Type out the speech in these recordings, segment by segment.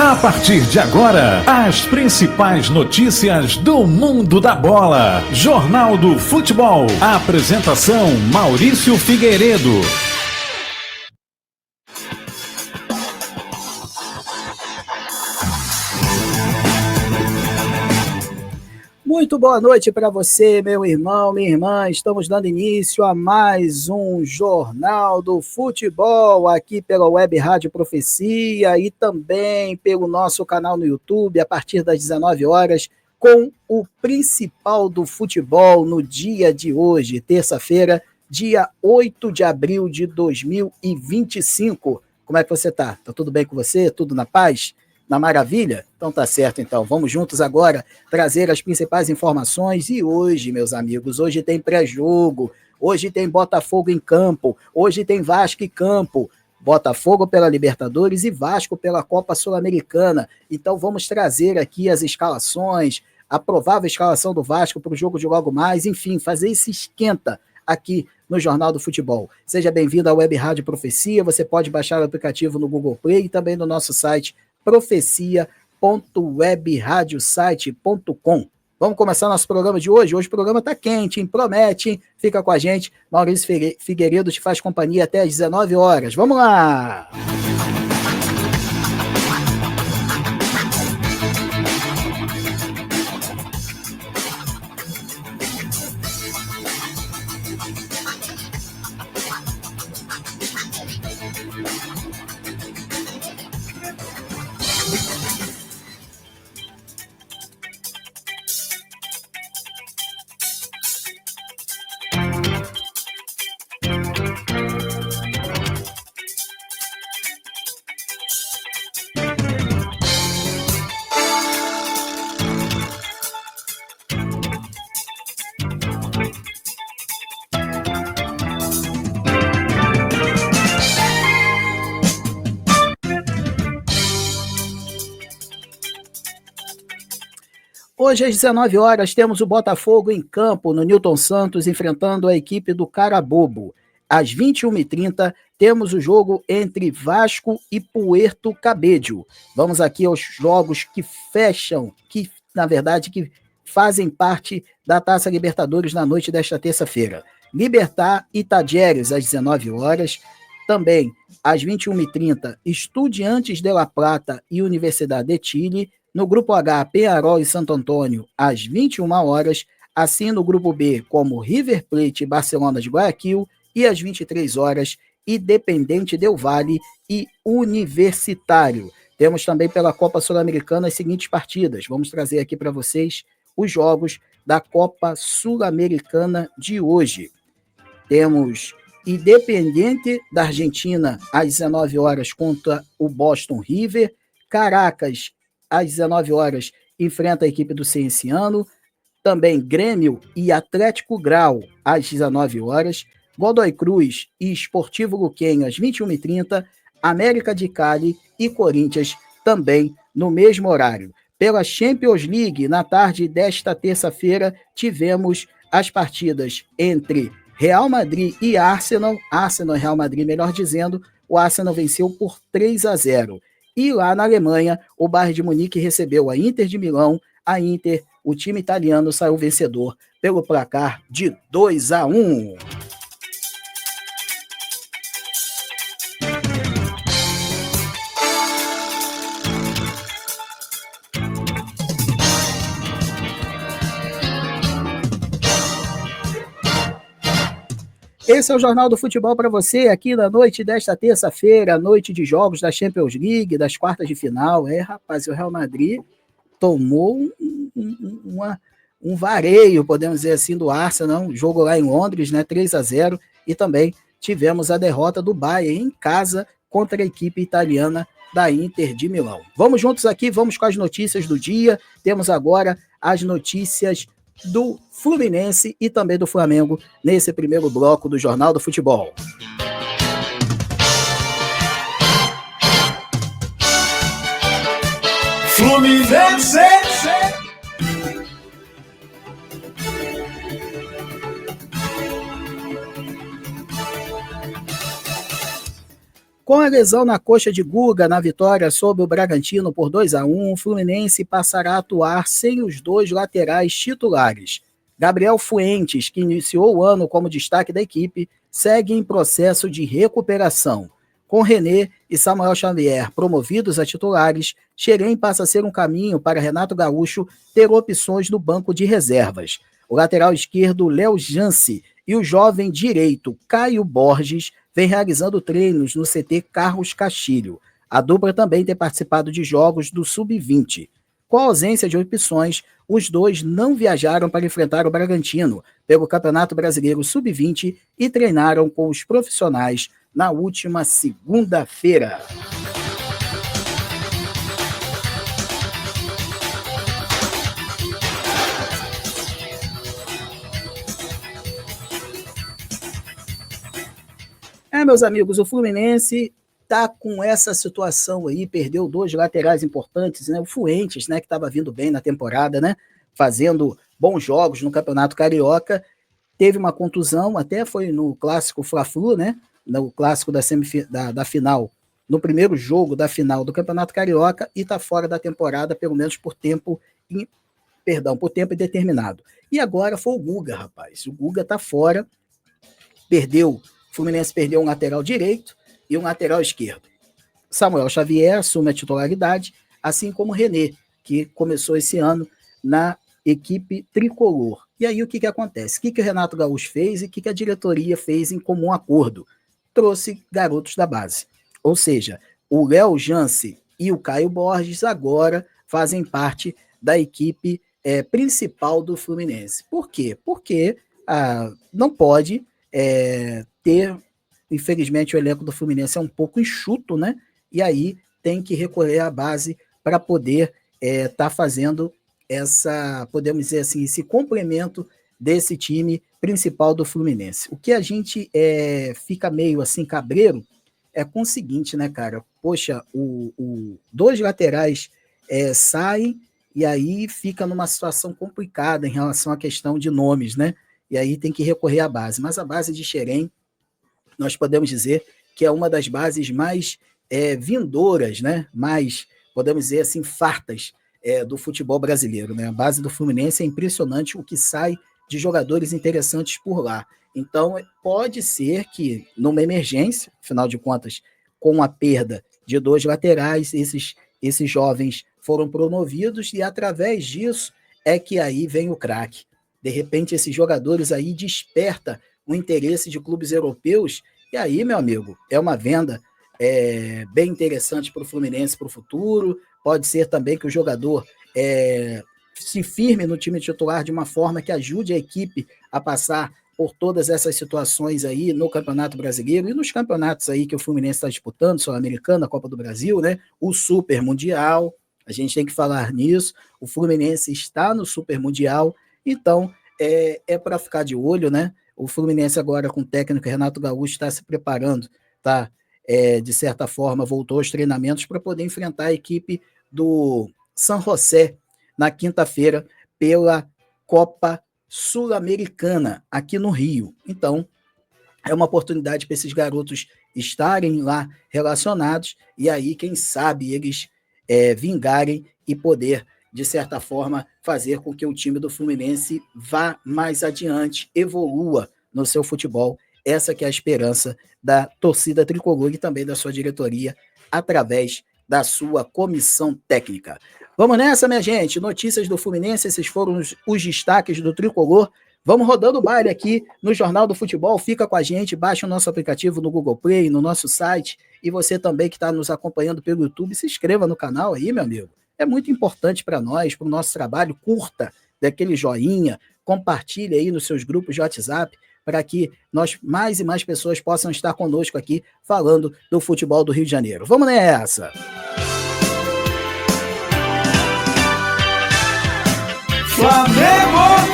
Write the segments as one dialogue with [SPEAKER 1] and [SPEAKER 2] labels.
[SPEAKER 1] A partir de agora, as principais notícias do mundo da bola. Jornal do Futebol. Apresentação: Maurício Figueiredo.
[SPEAKER 2] Muito boa noite para você, meu irmão, minha irmã. Estamos dando início a mais um Jornal do Futebol aqui pela Web Rádio Profecia e também pelo nosso canal no YouTube a partir das 19 horas com o principal do futebol no dia de hoje, terça-feira, dia 8 de abril de 2025. Como é que você tá? Tá tudo bem com você? Tudo na paz? Na maravilha? Então tá certo, então. Vamos juntos agora trazer as principais informações. E hoje, meus amigos, hoje tem pré-jogo, hoje tem Botafogo em campo, hoje tem Vasco em campo. Botafogo pela Libertadores e Vasco pela Copa Sul-Americana. Então vamos trazer aqui as escalações, a provável escalação do Vasco para o jogo de logo mais, enfim, fazer esse esquenta aqui no Jornal do Futebol. Seja bem-vindo à Web Rádio Profecia. Você pode baixar o aplicativo no Google Play e também no nosso site profecia.webradiosite.com. Vamos começar nosso programa de hoje. Hoje o programa está quente, hein? Promete, hein? Fica com a gente. Maurício Figueiredo te faz companhia até às 19 horas. Vamos lá! Hoje, às 19 horas, temos o Botafogo em campo, no Newton Santos, enfrentando a equipe do Carabobo. Às 21h30, temos o jogo entre Vasco e Puerto Cabello. Vamos aqui aos jogos que fecham, que fazem parte da Taça Libertadores na noite desta terça-feira. Libertad e Talleres, às 19 horas. Também, às 21h30, Estudiantes de La Plata e Universidade de Chile. No grupo H, Peñarol e Santo Antônio, às 21 horas, assim no grupo B, como River Plate e Barcelona de Guayaquil, e às 23 horas, Independente Del Valle e Universitário. Temos também pela Copa Sul-Americana as seguintes partidas. Vamos trazer aqui para vocês os jogos da Copa Sul-Americana de hoje. Temos Independiente da Argentina, às 19 horas, contra o Boston River. Caracas, às 19 horas, enfrenta a equipe do Cienciano. Também Grêmio e Atlético Grau, às 19 horas. Godoy Cruz e Sportivo Luquenho, às 21h30. América de Cali e Corinthians, também no mesmo horário. Pela Champions League, na tarde desta terça-feira, tivemos as partidas entre Real Madrid e Arsenal. Arsenal e Real Madrid, melhor dizendo. O Arsenal venceu por 3-0. E lá na Alemanha, o Bayern de Munique recebeu a Inter de Milão. A Inter, o time italiano, saiu vencedor pelo placar de 2-1. Esse é o Jornal do Futebol para você, aqui na noite desta terça-feira, noite de jogos da Champions League, das quartas de final. Rapaz, o Real Madrid tomou um vareio, podemos dizer assim, do Arsenal, um jogo lá em Londres, né, 3-0, e também tivemos a derrota do Bayern em casa contra a equipe italiana da Inter de Milão. Vamos juntos aqui, vamos com as notícias do dia. Temos agora as notícias do Fluminense e também do Flamengo nesse primeiro bloco do Jornal do Futebol.
[SPEAKER 1] Fluminense!
[SPEAKER 2] Com a lesão na coxa de Guga na vitória sobre o Bragantino por 2-1, o Fluminense passará a atuar sem os dois laterais titulares. Gabriel Fuentes, que iniciou o ano como destaque da equipe, segue em processo de recuperação. Com René e Samuel Xavier promovidos a titulares, Xerém passa a ser um caminho para Renato Gaúcho ter opções no banco de reservas. O lateral esquerdo, Léo Jance, e o jovem direito, Caio Borges, vem realizando treinos no CT Carlos Castilho. A dupla também tem participado de jogos do Sub-20. Com a ausência de opções, os dois não viajaram para enfrentar o Bragantino pelo Campeonato Brasileiro Sub-20 e treinaram com os profissionais na última segunda-feira. Meus amigos, o Fluminense tá com essa situação aí, perdeu dois laterais importantes, né? O Fuentes, né, que estava vindo bem na temporada, né, fazendo bons jogos no Campeonato Carioca, teve uma contusão, até foi no clássico Fla-Flu, né, no clássico da final, no primeiro jogo da final do Campeonato Carioca, e tá fora da temporada, pelo menos por tempo indeterminado. E agora foi o Guga, rapaz. O Guga tá fora, o Fluminense perdeu um lateral direito e um lateral esquerdo. Samuel Xavier assume a titularidade, assim como René, que começou esse ano na equipe tricolor. E aí o que acontece? O que o Renato Gaúcho fez e o que a diretoria fez em comum acordo? Trouxe garotos da base. Ou seja, o Léo Jance e o Caio Borges agora fazem parte da equipe principal do Fluminense. Por quê? Porque não pode ter, infelizmente o elenco do Fluminense é um pouco enxuto, né? E aí tem que recorrer à base para poder tá fazendo podemos dizer assim, esse complemento desse time principal do Fluminense. O que a gente fica meio assim cabreiro é com o seguinte, né, cara? Poxa, dois laterais saem e aí fica numa situação complicada em relação à questão de nomes, né? E aí tem que recorrer à base. Mas a base de Xerém, nós podemos dizer que é uma das bases mais vindouras, né? Mais, podemos dizer assim, fartas do futebol brasileiro, né? A base do Fluminense é impressionante o que sai de jogadores interessantes por lá. Então, pode ser que, numa emergência, afinal de contas, com a perda de dois laterais, esses jovens foram promovidos e, através disso, é que aí vem o craque. De repente, esses jogadores aí despertam o interesse de clubes europeus, e aí, meu amigo, é uma venda bem interessante para o Fluminense para o futuro. Pode ser também que o jogador se firme no time titular de uma forma que ajude a equipe a passar por todas essas situações aí no Campeonato Brasileiro e nos campeonatos aí que o Fluminense está disputando, Sul-Americana, Copa do Brasil, né? O Super Mundial, a gente tem que falar nisso. O Fluminense está no Super Mundial, então para ficar de olho, né? O Fluminense agora com o técnico Renato Gaúcho está se preparando, tá? De certa forma voltou aos treinamentos para poder enfrentar a equipe do San José na quinta-feira pela Copa Sul-Americana aqui no Rio. Então, é uma oportunidade para esses garotos estarem lá relacionados e aí, quem sabe, eles vingarem e poder, de certa forma, fazer com que o time do Fluminense vá mais adiante, evolua no seu futebol. Essa que é a esperança da torcida tricolor e também da sua diretoria, através da sua comissão técnica. Vamos nessa, minha gente. Notícias do Fluminense, esses foram os destaques do tricolor. Vamos rodando o baile aqui no Jornal do Futebol. Fica com a gente, baixa o nosso aplicativo no Google Play, no nosso site. E você também que está nos acompanhando pelo YouTube, se inscreva no canal aí, meu amigo. É muito importante para nós, para o nosso trabalho. Curta, daquele joinha, compartilhe aí nos seus grupos de WhatsApp, para que mais e mais pessoas possam estar conosco aqui falando do futebol do Rio de Janeiro. Vamos nessa!
[SPEAKER 1] Flamengo!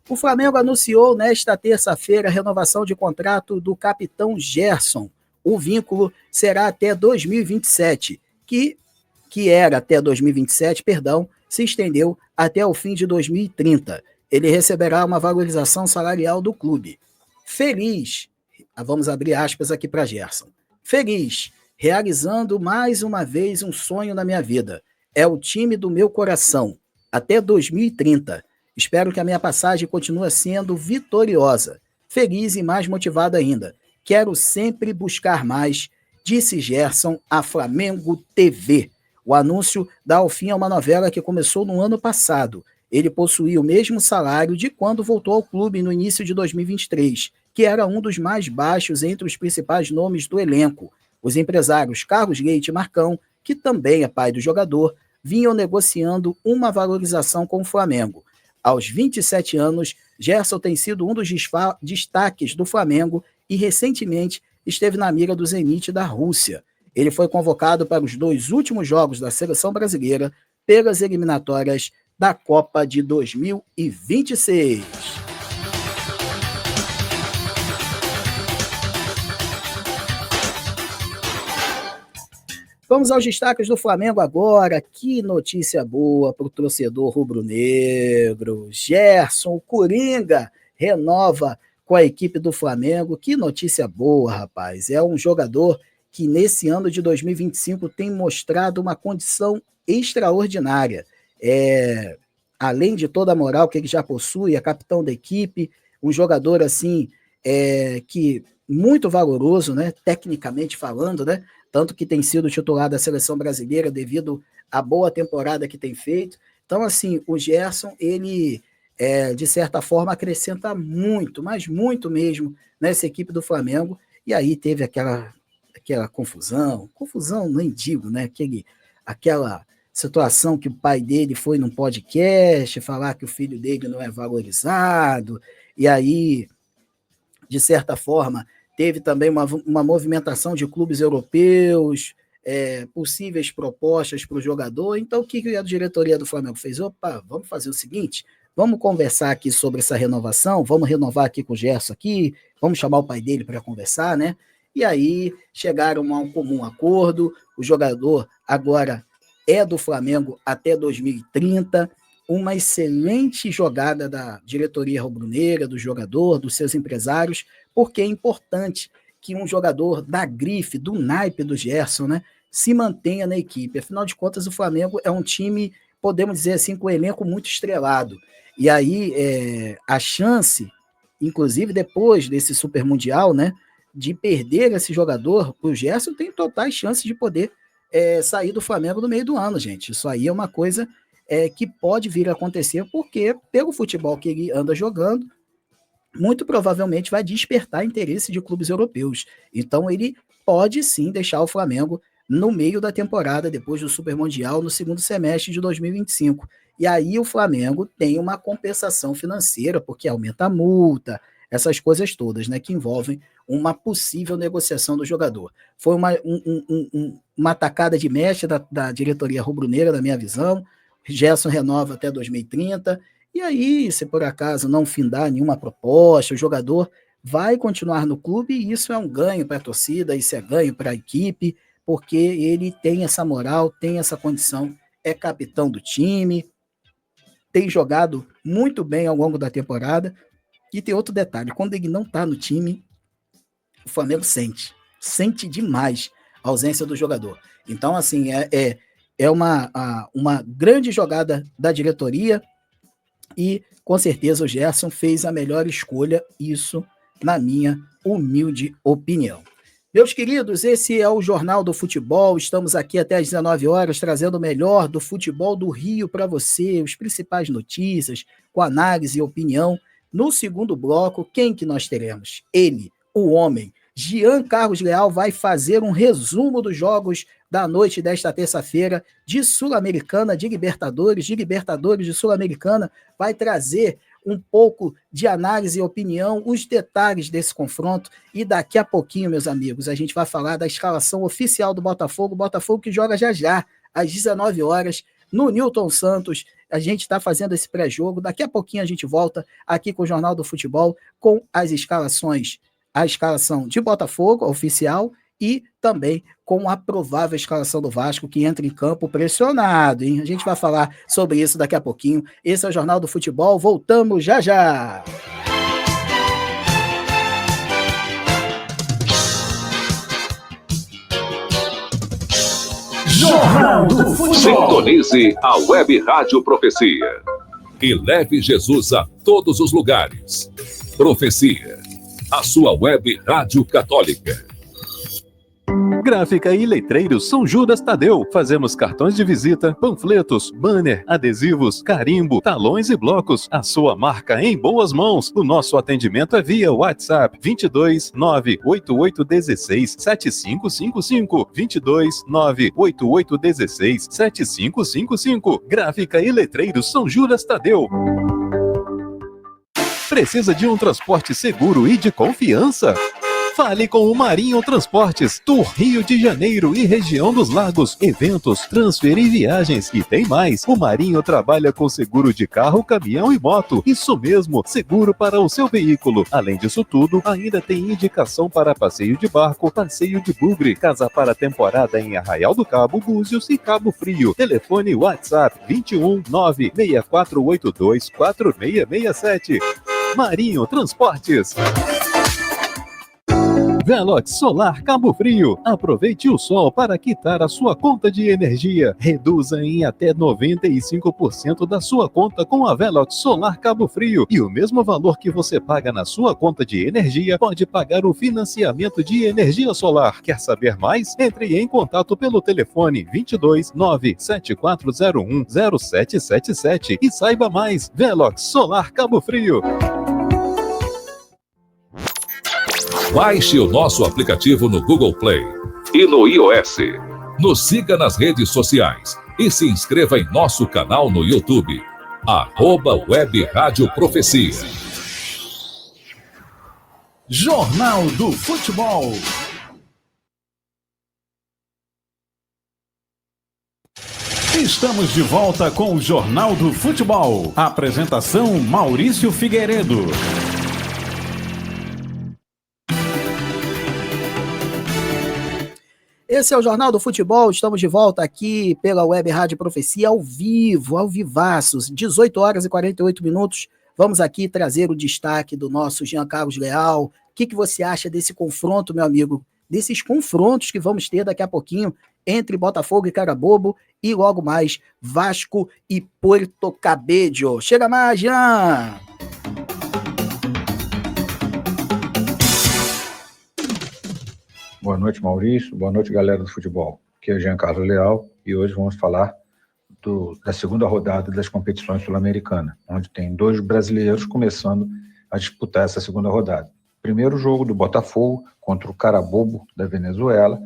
[SPEAKER 2] O Flamengo anunciou nesta terça-feira a renovação de contrato do capitão Gerson. O vínculo será até 2027, que era até 2027, se estendeu até o fim de 2030. ele receberá uma valorização salarial do clube. Feliz, vamos abrir aspas aqui para Gerson. Feliz, realizando mais uma vez um sonho na minha vida. É o time do meu coração, até 2030. Espero que a minha passagem continue sendo vitoriosa. Feliz e mais motivado ainda. Quero sempre buscar mais, disse Gerson à Flamengo TV. O anúncio dá ao fim a uma novela que começou no ano passado. Ele possuía o mesmo salário de quando voltou ao clube no início de 2023, que era um dos mais baixos entre os principais nomes do elenco. Os empresários Carlos Leite e Marcão, que também é pai do jogador, vinham negociando uma valorização com o Flamengo. Aos 27 anos, Gerson tem sido um dos destaques do Flamengo e recentemente esteve na mira do Zenit da Rússia. Ele foi convocado para os 2 últimos jogos da seleção brasileira pelas eliminatórias da Copa de 2026. Vamos aos destaques do Flamengo agora. Que notícia boa para o torcedor rubro-negro. Gerson, o Coringa, renova com a equipe do Flamengo. Que notícia boa, rapaz. É um jogador que nesse ano de 2025 tem mostrado uma condição extraordinária. Além de toda a moral que ele já possui, é capitão da equipe, um jogador assim que muito valoroso, né, tecnicamente falando, né, tanto que tem sido titular da seleção brasileira devido à boa temporada que tem feito. Então, assim, o Gerson, ele, de certa forma, acrescenta muito, mas muito mesmo, nessa equipe do Flamengo. E aí teve aquela confusão, nem digo, né, aquela situação que o pai dele foi num podcast falar que o filho dele não é valorizado, e aí, de certa forma, teve também uma movimentação de clubes europeus, possíveis propostas para o jogador. Então, o que a diretoria do Flamengo fez? Opa, vamos fazer o seguinte, vamos conversar aqui sobre essa renovação, vamos renovar aqui com o Gerson aqui, vamos chamar o pai dele para conversar, né? E aí chegaram a um comum acordo, o jogador agora é do Flamengo até 2030, uma excelente jogada da diretoria rubro-negra, do jogador, dos seus empresários, porque é importante que um jogador da grife, do naipe do Gerson, né, se mantenha na equipe. Afinal de contas, o Flamengo é um time, podemos dizer assim, com um elenco muito estrelado. E aí a chance, inclusive depois desse Super Mundial, né, de perder esse jogador, o Gerson tem totais chances de poder sair do Flamengo no meio do ano, gente. Isso aí é uma coisa que pode vir a acontecer, porque pelo futebol que ele anda jogando, muito provavelmente vai despertar interesse de clubes europeus. Então ele pode sim deixar o Flamengo no meio da temporada, depois do Super Mundial, no segundo semestre de 2025. E aí o Flamengo tem uma compensação financeira, porque aumenta a multa, essas coisas todas, né, que envolvem uma possível negociação do jogador. Foi uma tacada de mestre da diretoria rubro-negra, na minha visão. Gerson renova até 2030, e aí, se por acaso não findar nenhuma proposta, o jogador vai continuar no clube, e isso é um ganho para a torcida, isso é ganho para a equipe, porque ele tem essa moral, tem essa condição, é capitão do time, tem jogado muito bem ao longo da temporada. E tem outro detalhe, quando ele não está no time, o Flamengo sente demais a ausência do jogador. Então, assim, é uma grande jogada da diretoria, e com certeza o Gerson fez a melhor escolha, isso na minha humilde opinião. Meus queridos, esse é o Jornal do Futebol, estamos aqui até às 19 horas trazendo o melhor do futebol do Rio para você, as principais notícias, com análise e opinião. No segundo bloco, quem que nós teremos? Ele, o homem, Jean Carlos Leal, vai fazer um resumo dos jogos da noite desta terça-feira de Sul-Americana, de Libertadores de Sul-Americana, vai trazer um pouco de análise e opinião, os detalhes desse confronto, e daqui a pouquinho, meus amigos, a gente vai falar da escalação oficial do Botafogo, Botafogo que joga já, às 19 horas, no Newton Santos. A gente está fazendo esse pré-jogo, daqui a pouquinho a gente volta aqui com o Jornal do Futebol, com as escalações, a escalação de Botafogo, oficial, e também com a provável escalação do Vasco, que entra em campo pressionado, hein? A gente vai falar sobre isso daqui a pouquinho. Esse é o Jornal do Futebol, voltamos já já!
[SPEAKER 1] Jornal do Futebol.
[SPEAKER 3] Sintonize a Web Rádio Profecia e leve Jesus a todos os lugares. Profecia, a sua web rádio católica.
[SPEAKER 4] Gráfica e Letreiros São Judas Tadeu. Fazemos cartões de visita, panfletos, banner, adesivos, carimbo, talões e blocos. A sua marca em boas mãos. O nosso atendimento é via WhatsApp 22 98816 7555 22 98816 7555. Gráfica e Letreiros São Judas Tadeu. Precisa de um transporte seguro e de confiança? Fale com o Marinho Transportes, do Rio de Janeiro e região dos Lagos. Eventos, transfer e viagens. E tem mais, o Marinho trabalha com seguro de carro, caminhão e moto. Isso mesmo, seguro para o seu veículo. Além disso tudo, ainda tem indicação para passeio de barco, passeio de bugre, casa para temporada em Arraial do Cabo, Búzios e Cabo Frio. Telefone WhatsApp 21 96482 4667. Marinho Transportes. Velox Solar Cabo Frio. Aproveite o sol para quitar a sua conta de energia. Reduza em até 95% da sua conta com a Velox Solar Cabo Frio. E o mesmo valor que você paga na sua conta de energia, pode pagar o financiamento de energia solar. Quer saber mais? Entre em contato pelo telefone 22 97401 0777 e saiba mais. Velox Solar Cabo Frio.
[SPEAKER 3] Baixe o nosso aplicativo no Google Play e no iOS. Nos siga nas redes sociais e se inscreva em nosso canal no YouTube. @Web Rádio Profecia.
[SPEAKER 1] Jornal do Futebol. Estamos de volta com o Jornal do Futebol. Apresentação Maurício Figueiredo.
[SPEAKER 2] Esse é o Jornal do Futebol, estamos de volta aqui pela Web Rádio Profecia, ao vivo, ao vivaços, 18 horas e 48 minutos. Vamos aqui trazer o destaque do nosso Jean Carlos Leal. O que você acha desse confronto, meu amigo? Desses confrontos que vamos ter daqui a pouquinho entre Botafogo e Carabobo e logo mais Vasco e Puerto Cabello. Chega mais, Jean!
[SPEAKER 5] Boa noite, Maurício. Boa noite, galera do futebol. Aqui é o Jean Carlos Leal e hoje vamos falar da segunda rodada das competições sul-americanas, onde tem 2 brasileiros começando a disputar essa segunda rodada. Primeiro jogo do Botafogo contra o Carabobo da Venezuela.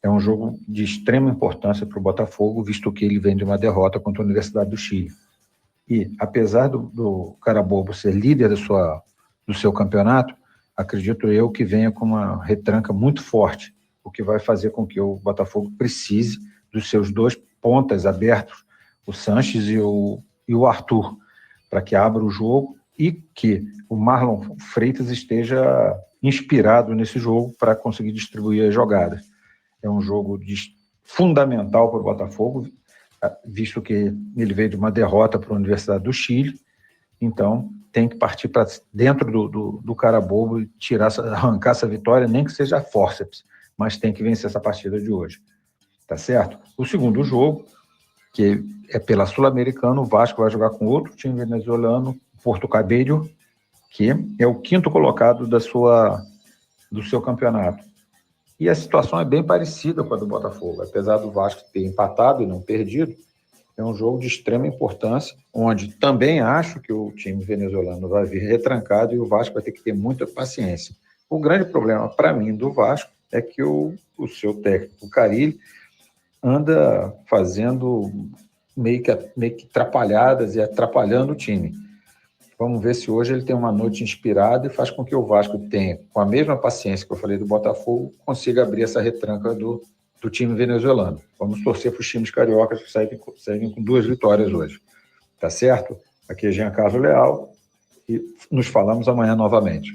[SPEAKER 5] É um jogo de extrema importância para o Botafogo, visto que ele vem de uma derrota contra a Universidade do Chile. E, apesar do Carabobo ser líder do seu campeonato, acredito eu que venha com uma retranca muito forte, o que vai fazer com que o Botafogo precise dos seus 2 pontas abertos, o Sanches e o Arthur, para que abra o jogo e que o Marlon Freitas esteja inspirado nesse jogo para conseguir distribuir as jogadas. É um jogo fundamental para o Botafogo, visto que ele veio de uma derrota para a Universidade do Chile, então tem que partir para dentro do Carabobo e arrancar essa vitória, nem que seja a fórceps, mas tem que vencer essa partida de hoje. Tá certo? O segundo jogo, que é pela Sul-Americana, o Vasco vai jogar com outro time venezuelano, Puerto Cabello, que é o 5º colocado do seu campeonato. E a situação é bem parecida com a do Botafogo, apesar do Vasco ter empatado e não perdido. É um jogo de extrema importância, onde também acho que o time venezuelano vai vir retrancado e o Vasco vai ter que ter muita paciência. O grande problema, para mim, do Vasco é que o seu técnico, o Carille, anda fazendo meio que atrapalhadas e atrapalhando o time. Vamos ver se hoje ele tem uma noite inspirada e faz com que o Vasco tenha, com a mesma paciência que eu falei do Botafogo, consiga abrir essa retranca do time venezuelano. Vamos torcer para os times cariocas que saírem com 2 vitórias hoje. Tá certo? Aqui é Jean Carlos Leal e nos falamos amanhã novamente.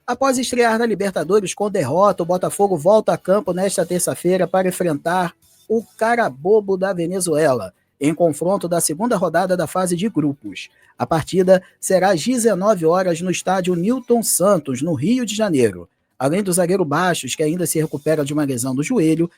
[SPEAKER 2] Após estrear na Libertadores com derrota, o Botafogo volta a campo nesta terça-feira para enfrentar o Carabobo da Venezuela, em confronto da segunda rodada da fase de grupos. A partida será às 19 horas no estádio Newton Santos, no Rio de Janeiro. Além do zagueiro Bastos, que ainda se recupera de uma lesão no joelho,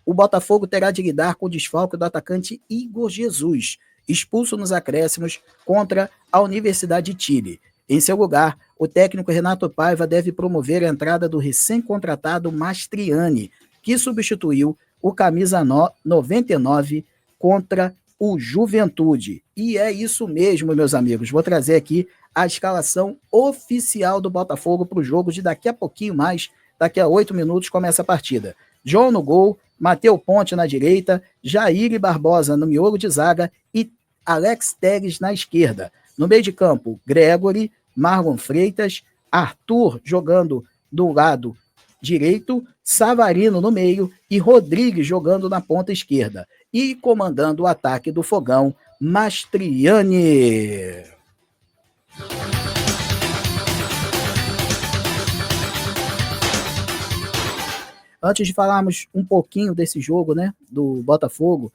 [SPEAKER 2] o Botafogo terá de lidar com o desfalque do atacante Igor Jesus, expulso nos acréscimos contra a Universidade de Chile. Em seu lugar, o técnico Renato Paiva deve promover a entrada do recém-contratado Mastriani, que substituiu o camisa 99 contra o Juventude. E é isso mesmo, meus amigos. Vou trazer aqui a escalação oficial do Botafogo para o jogo de daqui a pouquinho mais. Daqui a 8 minutos começa a partida. John no gol, Matheus Ponte na direita, Jair Barbosa no miolo de zaga e Alex Telles na esquerda. No meio de campo, Gregory, Marlon Freitas, Arthur jogando do lado direito, Savarino no meio e Rodrigues jogando na ponta esquerda. E comandando o ataque do Fogão, Mastriani. Antes de falarmos um pouquinho desse jogo, né, do Botafogo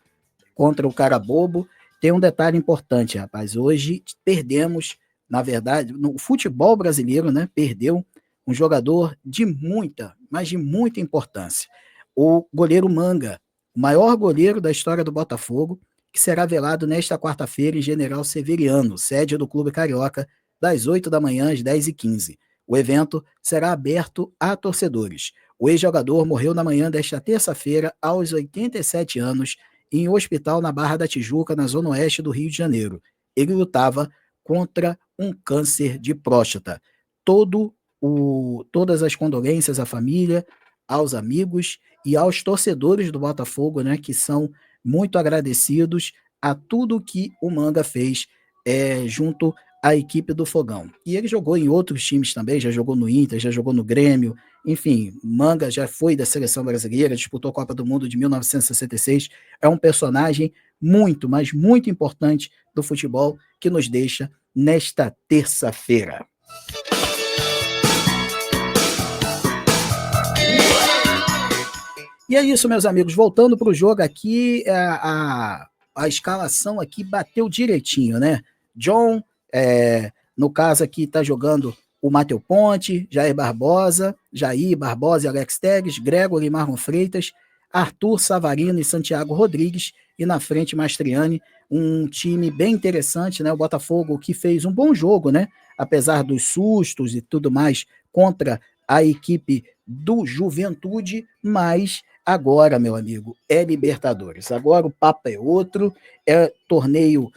[SPEAKER 2] contra o Carabobo, tem um detalhe importante, rapaz. Hoje perdemos, na verdade, no futebol brasileiro, né, perdeu um jogador de muita, mas de muita importância. O goleiro Manga, o maior goleiro da história do Botafogo, que será velado nesta quarta-feira em General Severiano, sede do Clube Carioca, das 8 da manhã às 10h15. O evento será aberto a torcedores. O ex-jogador morreu na manhã desta terça-feira, aos 87 anos, em um hospital na Barra da Tijuca, na zona oeste do Rio de Janeiro. Ele lutava contra um câncer de próstata. Todas as condolências à família, aos amigos e aos torcedores do Botafogo, né, que são muito agradecidos a tudo que o Manga fez junto à equipe do Fogão. E ele jogou em outros times também, já jogou no Inter, já jogou no Grêmio, enfim, Manga já foi da seleção brasileira, disputou a Copa do Mundo de 1966, é um personagem muito, mas muito importante do futebol que nos deixa nesta terça-feira. E é isso, meus amigos, voltando para o jogo aqui, a escalação aqui bateu direitinho, né? John, no caso aqui está jogando o Matheus Ponte, Jair Barbosa e Alex Telles, Gregory e Marlon Freitas, Arthur, Savarino e Santiago Rodrigues, e na frente Mastriani, um time bem interessante, né? O Botafogo que fez um bom jogo, né? Apesar dos sustos e tudo mais contra a equipe do Juventude, mas agora, meu amigo, é Libertadores. Agora o papo é outro, é torneio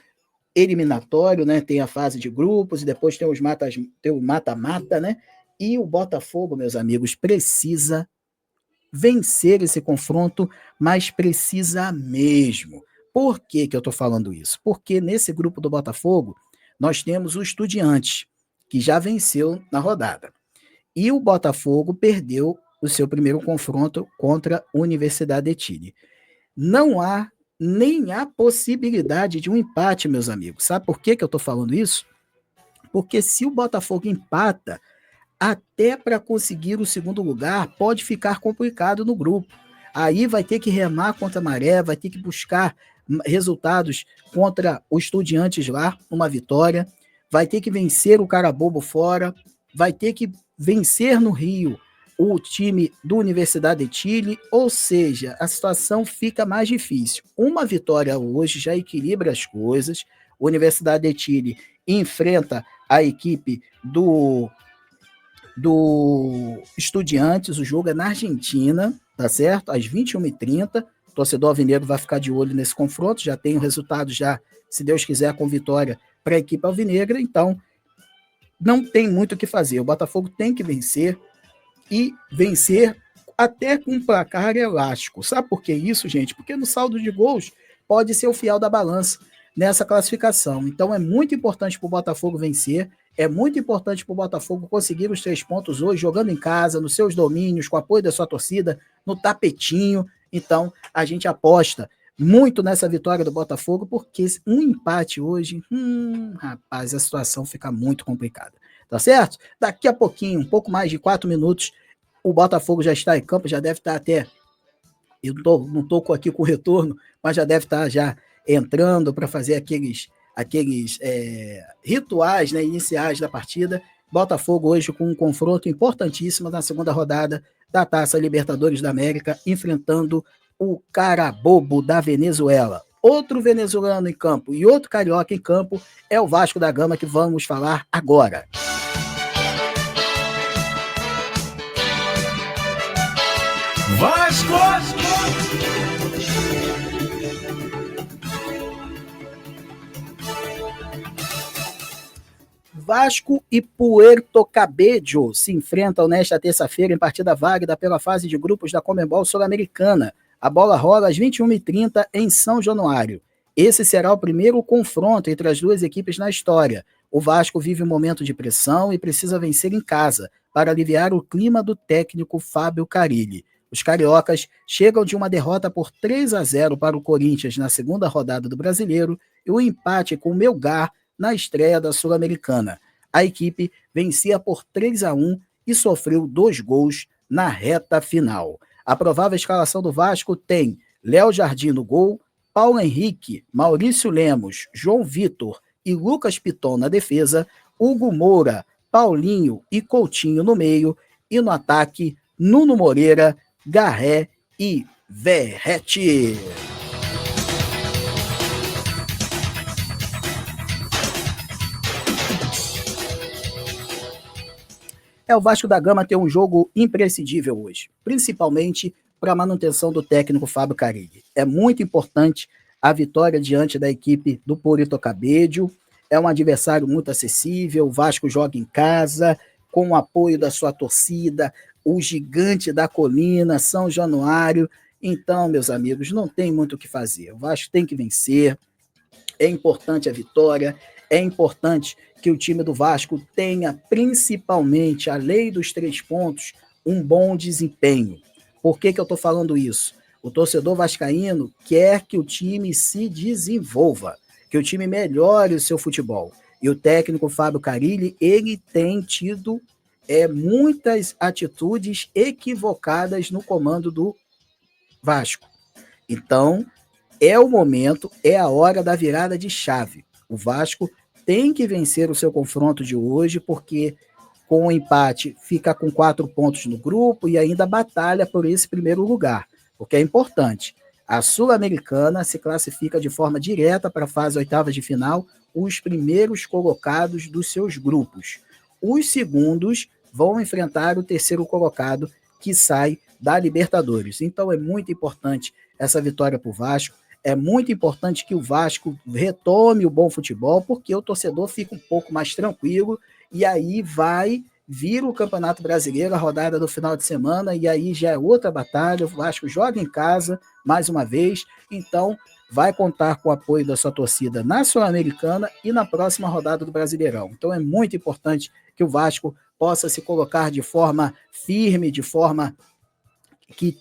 [SPEAKER 2] eliminatório, né? Tem a fase de grupos e depois tem o mata-mata, né? E o Botafogo, meus amigos, precisa vencer esse confronto, mas precisa mesmo. Por que eu estou falando isso? Porque nesse grupo do Botafogo nós temos o Estudiantes, que já venceu na rodada. E o Botafogo perdeu o seu primeiro confronto contra a Universidade de Chile. Não há nem a possibilidade de um empate, meus amigos. Sabe por que eu estou falando isso? Porque se o Botafogo empata, até para conseguir o segundo lugar, pode ficar complicado no grupo. Aí vai ter que remar contra a maré, vai ter que buscar resultados contra o Estudiantes lá, uma vitória, vai ter que vencer o Carabobo fora, vai ter que vencer no Rio o time do Universidade de Chile, ou seja, a situação fica mais difícil. Uma vitória hoje já equilibra as coisas. A Universidade de Chile enfrenta a equipe do Estudiantes, o jogo é na Argentina, tá certo? Às 21h30, o torcedor alvinegro vai ficar de olho nesse confronto, já tem o resultado, já, se Deus quiser, com vitória para a equipe alvinegra, então não tem muito o que fazer. O Botafogo tem que vencer, e vencer até com um placar elástico. Sabe por que isso, gente? Porque no saldo de gols pode ser o fiel da balança. nessa classificação. Então é muito importante para o Botafogo vencer, é muito importante para o Botafogo conseguir os 3 pontos hoje, jogando em casa, nos seus domínios, com o apoio da sua torcida, no tapetinho. Então a gente aposta muito nessa vitória do Botafogo, porque um empate hoje, rapaz, a situação fica muito complicada. Tá certo? Daqui a pouquinho, um pouco mais de 4 minutos, o Botafogo já está em campo, já deve estar até... Eu não estou aqui com o retorno, mas já deve estar já entrando para fazer aqueles rituais, né, iniciais da partida. Botafogo hoje com um confronto importantíssimo na segunda rodada da Taça Libertadores da América, enfrentando o Carabobo da Venezuela. Outro venezuelano em campo e outro carioca em campo é o Vasco da Gama, que vamos falar agora.
[SPEAKER 1] Vasco!
[SPEAKER 2] Vasco e Puerto Cabello se enfrentam nesta terça-feira em partida válida pela fase de grupos da Conmebol Sul-Americana. A bola rola às 21h30 em São Januário. Esse será o primeiro confronto entre as duas equipes na história. O Vasco vive um momento de pressão e precisa vencer em casa para aliviar o clima do técnico Fábio Carille. Os cariocas chegam de uma derrota por 3-0 para o Corinthians na segunda rodada do Brasileiro e o empate com o Melgar na estreia da Sul-Americana. A equipe vencia por 3-1 e sofreu 2 gols na reta final. A provável escalação do Vasco tem Léo Jardim no gol, Paulo Henrique, Maurício Lemos, João Vitor e Lucas Piton na defesa, Hugo Moura, Paulinho e Coutinho no meio, e no ataque, Nuno Moreira, Garré e Verrete. O Vasco da Gama tem um jogo imprescindível hoje, principalmente para a manutenção do técnico Fábio Carille. É muito importante a vitória diante da equipe do Puerto Cabello. É um adversário muito acessível, o Vasco joga em casa, com o apoio da sua torcida, o gigante da colina, São Januário. Então, meus amigos, não tem muito o que fazer. O Vasco tem que vencer, é importante a vitória, é importante que o time do Vasco tenha, principalmente, além dos 3 pontos, um bom desempenho. Por que eu estou falando isso? O torcedor vascaíno quer que o time se desenvolva, que o time melhore o seu futebol. E o técnico Fábio Carille, ele tem tido muitas atitudes equivocadas no comando do Vasco. Então, é o momento, é a hora da virada de chave. O Vasco tem que vencer o seu confronto de hoje, porque com o empate fica com 4 pontos no grupo e ainda batalha por esse primeiro lugar, porque é importante. A Sul-Americana se classifica de forma direta para a fase oitavas de final, os primeiros colocados dos seus grupos. Os segundos vão enfrentar o terceiro colocado, que sai da Libertadores. Então é muito importante essa vitória para o Vasco. É muito importante que o Vasco retome o bom futebol, porque o torcedor fica um pouco mais tranquilo e aí vai vir o Campeonato Brasileiro, a rodada do final de semana, e aí já é outra batalha. O Vasco joga em casa mais uma vez, então vai contar com o apoio da sua torcida na Sul-Americana e na próxima rodada do Brasileirão. Então é muito importante que o Vasco possa se colocar de forma firme, de forma que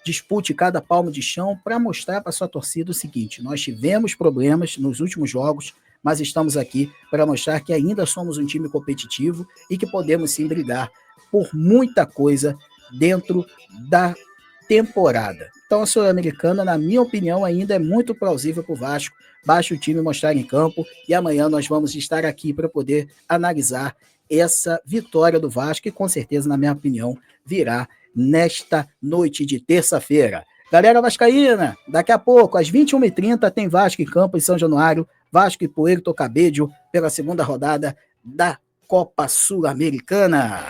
[SPEAKER 2] dispute cada palmo de chão, para mostrar para a sua torcida o seguinte: nós tivemos problemas nos últimos jogos, mas estamos aqui para mostrar que ainda somos um time competitivo e que podemos sim brigar por muita coisa dentro da temporada. Então a Sul-Americana, na minha opinião, ainda é muito plausível para o Vasco. Basta o time mostrar em campo e amanhã nós vamos estar aqui para poder analisar essa vitória do Vasco, que com certeza, na minha opinião, virá nesta noite de terça-feira. Galera vascaína, daqui a pouco, às 21h30, tem Vasco em campo em São Januário, Vasco e Puerto Cabello, pela segunda rodada da Copa Sul-Americana.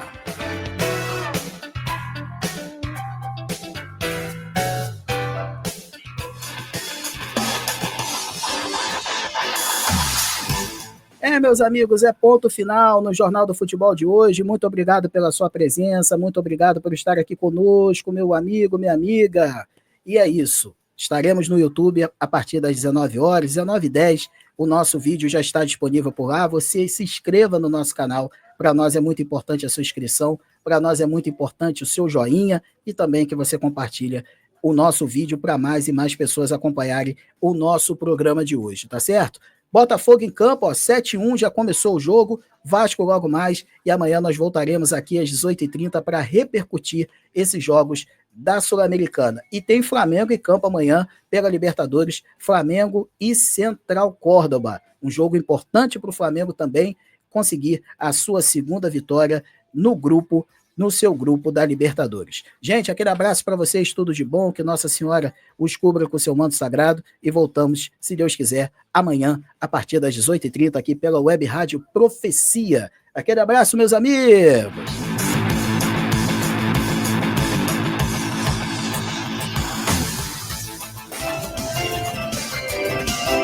[SPEAKER 2] Meus amigos, é ponto final no Jornal do Futebol de hoje. Muito obrigado pela sua presença, muito obrigado por estar aqui conosco, meu amigo, minha amiga. E é isso. Estaremos no YouTube a partir das 19h, 19h10, o nosso vídeo já está disponível por lá. Você se inscreva no nosso canal. Para nós é muito importante a sua inscrição, para nós é muito importante o seu joinha e também que você compartilhe o nosso vídeo para mais e mais pessoas acompanharem o nosso programa de hoje, tá certo? Botafogo em campo, ó, 7-1, já começou o jogo, Vasco logo mais, e amanhã nós voltaremos aqui às 18h30 para repercutir esses jogos da Sul-Americana. E tem Flamengo em campo amanhã pela Libertadores, Flamengo e Central Córdoba. Um jogo importante para o Flamengo também conseguir a sua segunda vitória no seu grupo da Libertadores. Gente, aquele abraço para vocês, tudo de bom, que Nossa Senhora os cubra com seu manto sagrado e voltamos, se Deus quiser, amanhã, a partir das 18h30, aqui pela Web Rádio Profecia. Aquele abraço, meus amigos!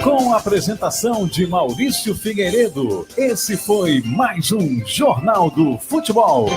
[SPEAKER 1] Com a apresentação de Maurício Figueiredo, esse foi mais um Jornal do Futebol.